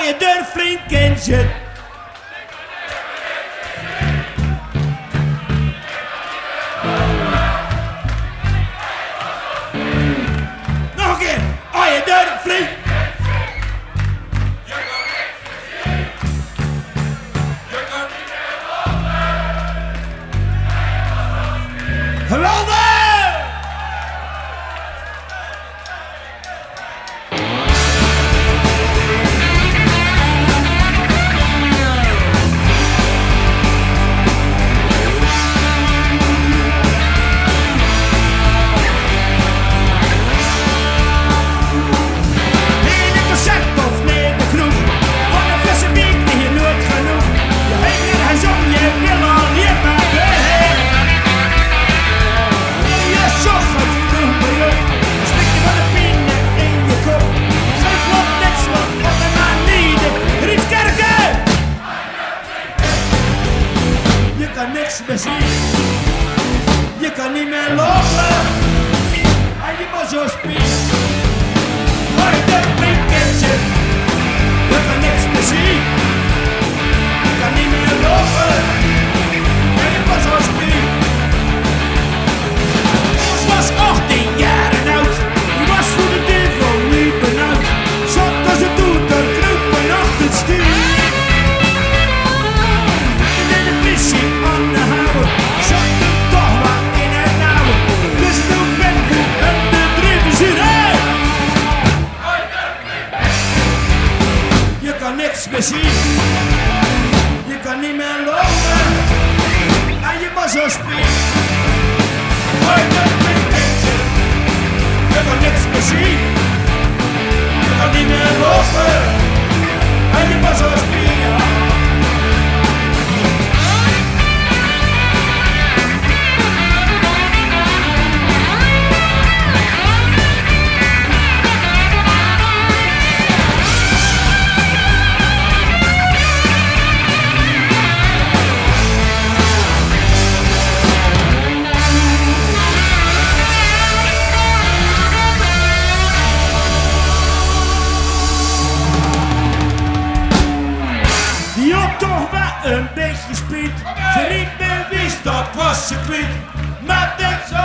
je durft flink in zit. Nog een keer, als je durft flink. Geweldig! Je kan niks meer zien, je kan niet meer lopen, en je moet zo spieren. Maar je durft flink in zit, je kan niks meer zien, je kan niet meer lopen, en je moet zo spieren. Ons was 18 jaar oud, die was voor de duivel niet benauwd, zat als het doet, dan knoepen achter het stuur. Je kan niks meer zien, je kan niet meer lopen, en je moet zo spieren. Je kan niks meer zien, je kan niet meer lopen, en je moet zo spieren. Die had toch wel een beetje speed. Ze riep me wist dat was ze kwijt. Maar denk zo.